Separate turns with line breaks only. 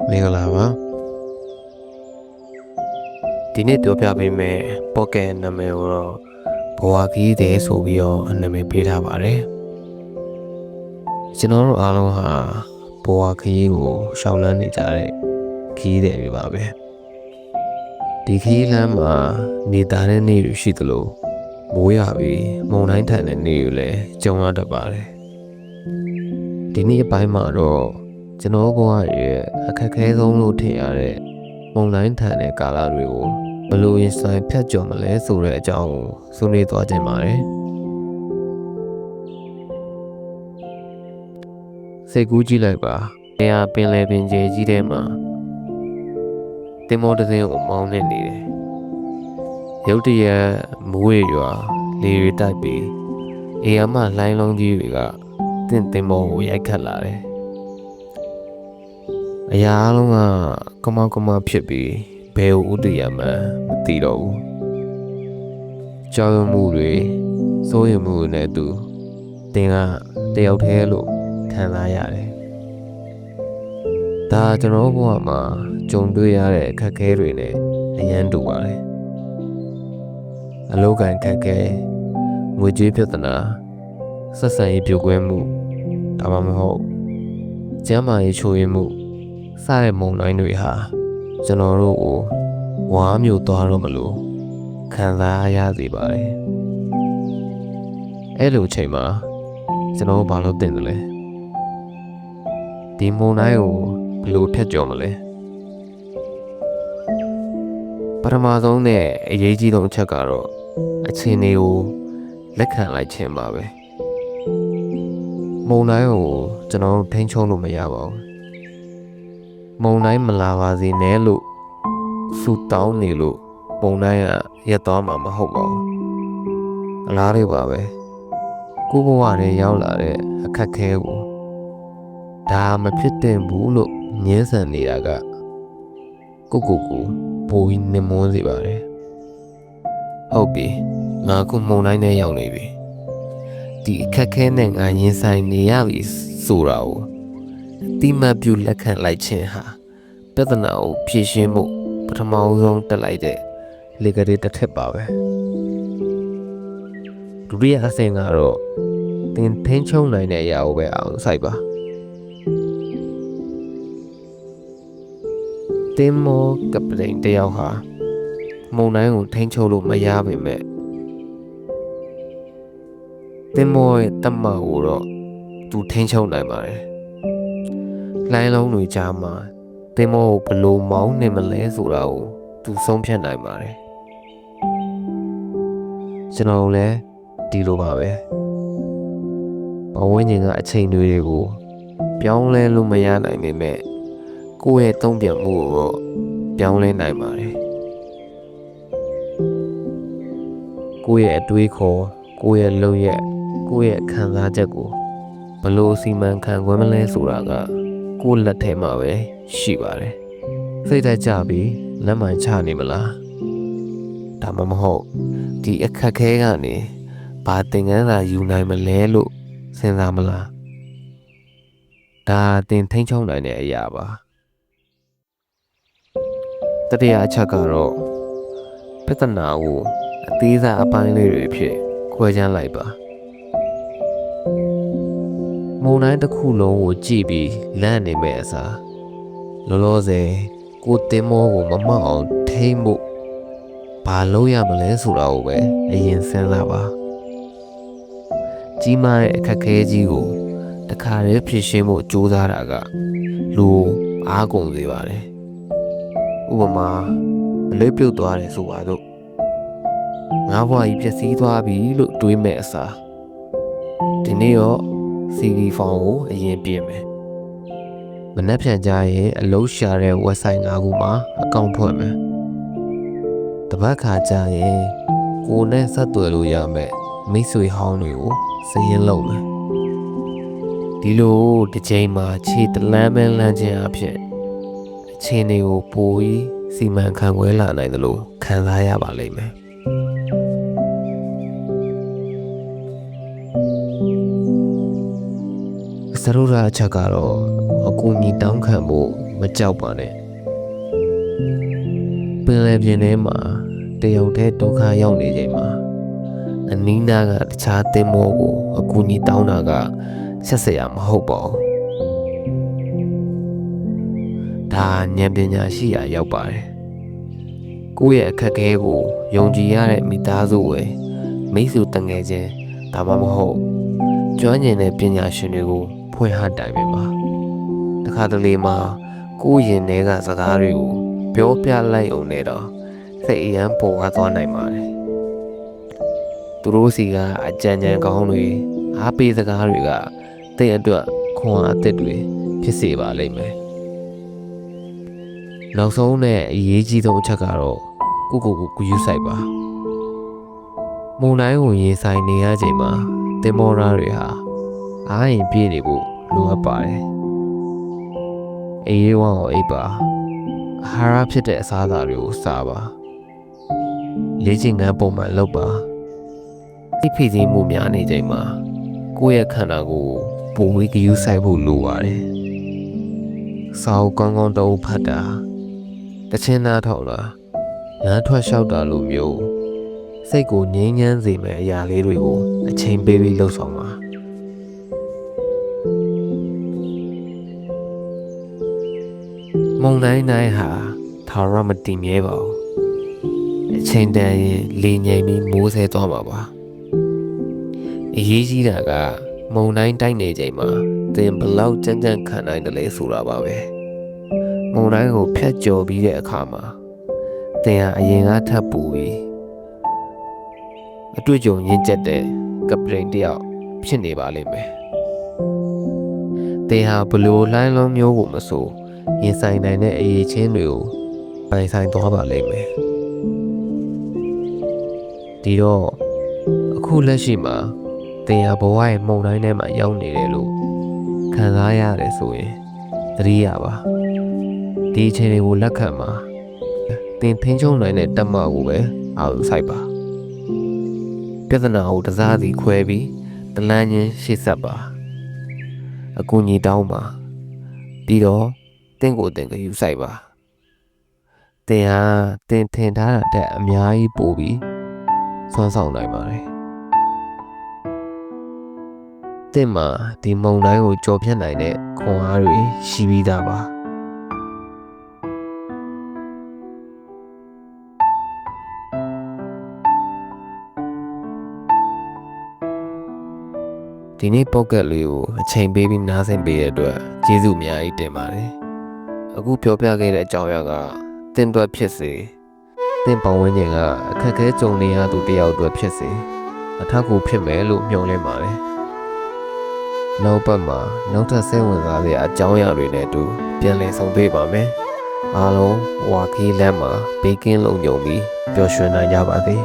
မင်္ဂလာပါဒီနေ့ပြောပြပေးမယ်ပေါ့ကက်နာမည်ကိုတော့ဘဝခီးတဲ့ဆိုပြီးတော့နာမည်ပေးထားပါတယ်ကျွန်တော်တို့အားလုံးဟာဘဝခီးကိုရှောင်လန်းနေကြတဲ့ခီးတဲ့ပဲပါပဲဒီခီးလမ်းမှာနေသားတဲ့နေ့တွေရှိသလိုမိုးရွာပြီးမုန်တိုင်းထန်တဲ့နေ့တွေလည်းကြုံရတတ်ပါတယ်ဒီနေ့အပိုင်းမှာတော့ကျွန်တော်ဘဝရဲ့အခက်အခဲဆုံးလို့ထင်ရတဲ့မုန်တိုင်းထန်တဲ့ကာလတွေကိုဘယ်လိုရင်ဆိုင်ဖြတ်ကျော်မလဲဆိုတဲ့အကြောင်းကိုဆွေးနွေးသွားကြပါတယ်စိတ်ကူးကြည့်လိုက်ပါနေရာပင်လယ်ပင်ကျဲကြီးထဲမှာတင်မောတစ်စင်းကိုမောင်းနေတယ်ရုတ်တရက်မိုးရွာလေတွေတိုက်ပြီးအေယာမလှိုင်းလုံးကြီးတွေကတင်မောကိုရိုက်ခတ်လာတယ်အရာအလုံးကကမောက်ကမောက်ဖြစ်ပြီးဘယ်ကိုဥတည်ရမှန်းမသိတော့ဘူးကြောက်ရွံ့မှုတွေစိုးရိမ်မှုတွေနဲ့အတူတင်ကတယောက်တည်းလို့ခံစားရတယ်ဒါကျွန်တော်ဘဝမှာကြုံတွေ့ရတဲ့အခက်အခဲတွေနဲ့အရန်တူပါတယ်အလုပ်ကိုင်ခက်ခဲငွေကြေးပြဿနာဆက်ဆံရေးပြိုကွဲမှုဒါမှမဟုတ်ကျန်းမာရေးချို့ယွင်းမှုစတဲ့မုန်တိုင်းတွေဟာကျွန်တော်တို့ကိုဝါမျိုးသွားတော့မလို့ခံစားရစေပါတယ်အဲ့လိုအချိန်မှာကျွန်တော်ဘာလို့တင်တယ်လဲဒီမုန်တိုင်းကိုဘယ်လိုဖြတ်ကျော်မလဲပထမဆုံးနဲ့အရေးကြီးဆုံးအချက်ကတော့အခြေအနေကိုလက်ခံလိုက်ခြင်းပါပဲမုန်တိုင်းကိုကျွန်တော်ထိန်းချုပ်လို့မရပါဘူးမုန်တိုင်းမလာပါစေနဲ့လို့ဆူတောင်းနေလို့မုန်တိုင်းကရက်သွားမှာမဟုတ်ပါဘူးအလားတူပါပဲကိုယ့်ဘဝထဲရောက်လာတဲ့အခက်အခဲကိုဒါမဖြစ်သင့်ဘူးလို့ညှင်းဆန်နေတာကကိုပိုပြီးနှမွန်းစေပါတယ်ဟုတ်ပြီငါကမုန်တိုင်းနဲ့ရောက်နေပြီဒီအခက်အခဲနဲ့ငါရင်ဆိုင်နေရပြီဆိုတာကိုတိမတ်ပြုလက်ခံလိုက်ခြင်းဟာပြဿနာကိုဖြေရှင်းဖို့ပထမဆုံးတက်လိုက်တဲ့လေကလေးတစ်ထက်ပါပဲဒုတိယအဆင့်ကတော့သင်ထိန်းချုပ်နိုင်တဲ့အရာကိုပဲအောင်စိုက်ပါတင်မောကပတိန်တယောက်ဟာမုန်တိုင်းကိုထိန်းချုပ်လို့မရပါပဲတင်မောရဲ့တမကိုတော့သူထိန်းချုပ်နိုင်ပါတယ်လှိုင်းလုံးတွေကြားမှာတင်မောကိုဘလို့မောင်းနေမလဲဆိုတာကိုသူဆုံးဖြတ်နိုင်ပါတယ်ကျွန်တော်လည်းဒီလိုပါပဲဘဝဉ္ဇဉ်ကအချိန်တွေကိုပြောင်းလဲလို့မရနိုင်ပေမဲ့ကိုယ့်ရဲ့တုံ့ပြန်မှုကိုတော့ပြောင်းလဲနိုင်ပါတယ်ကိုယ့်ရဲ့အတွေးခေါ်ကိုယ့်ရဲ့လုပ်ရက်ကိုယ့်ရဲ့ခံစားချက်ကိုဘလို့စီမံခန့်ခွဲမလဲဆိုတာကကိုယ့်လက်ထဲမှာပဲရှိပါတယ်စိတ်ဓာတ်ကြပြီးလက်မှန်ချနေမလားဒါမှမဟုတ်ဒီအခက်ခဲကနေဘာသင်ခန်းစာယူနိုင်မလဲလို့စဉ်းစားမလားဒါသင်ထိန်းချုပ်နိုင်တဲ့အရာပါတတိယအချက်ကတော့ပြဿနာကိုအသေးစားအပိုင်းလေးတွေဖြစ်ခွဲခြမ်းလိုက်ပါမုန်တိုင်းတစ်ခုလုံးကိုကြည့်ပြီးလန့်နေမဲ့အစားလောလောဆယ်ကိုတင်မောကိုမမောက်အောင်ထိမ့်ဖို့ဘာလုပ်ရမလဲဆိုတာကိုပဲအရင်စဉ်းစားပါကြီးမားတဲ့အခက်အခဲကြီးကိုတခါတည်းဖြေရှင်းဖို့ကြိုးစားတာကလူအားကုန်စေပါတယ်ဥပမာအလေးပြုတ်သွားတယ်ဆိုပါတော့ငါးဘွားကြီးပျက်စီးသွားပြီလို့တွေးမဲ့အစားဒီနေ့ရောစီဗီဖောင်ကိုအရင်ပြင်မယ်မနှက်ဖြန်ကြရင်အလုပ်ရှာတဲ့ website ၅ခုမှာအကောင့်ဖွင့်မယ်တပတ်ခါကြရင်ကိုနဲ့ဆက်သွယ်လို့ရမယ်မိတ်ဆွေဟောင်းတွေကိုစည်ရင်လုပ်မယ်ဒီလိုတစ်ချိန်မှာခြေတလန်းပဲလမ်းခြင်းအဖြစ်အချိန်တွေကိုပိုပြီးစီမံခန့်ခွဲလာနိုင်တယ်လို့ခံစားရပါလိမ့်မယ်စရုပ်ရာအချက်ကတော့အကူအညီတောင်းခံဖို့ မကြောက်ပါနဲ့ပင်လယ်ပြင်ထဲမှာတယောက်တည်းဒုက္ခရောက်နေချိန်မှာအနီးနားကတခြားသင်္ဘောကိုအကူအညီတောင်းတာကဆက်စရာမဟုတ်ပါဘူးဒါဉာဏ်ပညာရှိရာရောက်ပါတယ်ကိုယ့်ရဲ့အခက်အခဲကိုယုံကြည်ရတဲ့မိသားစုဝင်မိတ်ဆွေတငယ်ချင်းဒါမှမဟုတ်ကျွမ်းကျင်တဲ့ပညာရှင်တွေကိုဖွင့်ဟတိုင်ပင်ပါတခါတလေမှာကိုယ့်ရင်ထဲကစကားတွေကိုပြောပြလိုက်အောင်နဲ့တော့စိတ်အယမ်းပေါ်ကားသွားနိုင်ပါတယ်သူတို့စီကအကြံဉာဏ်ကောင်းတွေအားပေးစကားတွေကတဲ့အတွက်ခွန်အားအသစ်တွေဖြစ်စေပါလိမ့်မယ်နောက်ဆုံးနဲ့အရေးကြီးဆုံးအချက်ကတော့ကိုယ့်ကိုယ်ကိုဂရုစိုက်ပါမုန်တိုင်းကိုရင်ဆိုင်နေရချိန်မှာသင်္ဘောသားတွေဟာအားရင်ပြည့်နေဖို့လိုအပ်ပါတယ်အေးဝါကိုအိပ်ပါအာဟာရဖြစ်တဲ့အစားအစာတွေကိုစားပါလေ့ကျင့်ခန်းပုံမှန်လုပ်ပါသိဖိစီးမှုများနေချိန်မှာကိုယ့်ရဲ့ခန္ဓာကိုယ်ပုံဝေးဂရုစိုက်ဖို့လိုပါတယ်စာအုပ်ကောင်းကောင်းတစ်အုပ်ဖတ်တာတခြင်းနားထောင်တာလမ်းထွက်လျှောက်တာလိုမျိုးစိတ်ကိုငြိမ်းချမ်းစေမယ့်အရာလေးတွေကိုအချိန်ပေးပြီးလှုပ်ဆောင်ပါမုန်တိုင်းတိုင်းဟာထာဝရမတည်မြဲပါဘူးအချိန်တန်ရင်လေငြိမ်ပြီးမိုးဆဲသွားမှာပါအရေးကြီးတာကမုန်တိုင်းတိုက်နေချိန်မှာသင်ဘလောက်ကြမ်းကြမ်းခံနိုင်တယ်လဲဆိုတာပါပဲမုန်တိုင်းကိုဖြတ်ကျော်ပြီးတဲ့အခါမှာသင်ဟာအရင်ကထပ်ပူပြီးအတွေ့အကြုံရင့်ကျက်တဲ့ကပတိန်တယောက်ဖြစ်နေပါလိမ့်မယ်သင်ဟာဘလို့လှိုင်းလုံးမျိုးကိုမဆိုရင်ဆိုင်နိုင်တဲ့အရေးချင်းတွေကိုပိုင်ဆိုင်သွားပါလိမ့်မယ်ဒီတော့အခုလက်ရှိမှာသင်ဟာဘဝရဲ့မုန်တိုင်းထဲမှာရောက်နေတယ်လို့ခံစားရတယ်ဆိုရင်သတိရပါဒီအချိန်တွေကိုလက်ခံပါသင်ထိန်းချုပ်နိုင်တဲ့တမကိုပဲအာရုံစိုက်ပါပြဿနာကိုတစားစီခွဲပြီးတလန်းချင်းရှေ့ဆက်ပါအကူအညီတောင်းပါပြီးတော့သင်ကိုယ်သင်ဂရုစိုက်ပါသင်ဟာသင်ထင်ထားတာတက်အများကြီးပိုပြီးစွမ်းဆောင်နိုင်ပါတယ်သင်မှာဒီမုန်တိုင်းကိုကြော်ဖြတ်နိုင်တဲ့ခွန်အားတွေရှိပြီးသားပါဒီနေ့ပေါ့ကတ်လေးကိုအချိန်ပေးပြီးနားဆင်ပေးတဲ့အတွက်ကျေးဇူးအများကြီးတင်ပါတယ်အခုပြောပြခဲ့တဲ့အကြောင်းအရာကသင်အတွက်ဖြစ်စေသင်ပတ်ဝန်းကျင်ကအခက်အခဲကြုံနေရသူတယောက်အတွက်ဖြစ်စေအထောက်အကူဖြစ်မယ်လို့မျှော်လင့်ပါတယ်နောက်ပတ်မှာနောက်ထပ်စိတ်ဝင်စားတဲ့အကြောင်းအရာတွေနဲ့အတူပြန်လည်ဆုံတွေ့ပါမယ်အားလုံးဝါခီးလမ်းမှာဘေးကင်းလုံခြုံပြီးပျော်ရွှင်နိုင်ကြပါစေ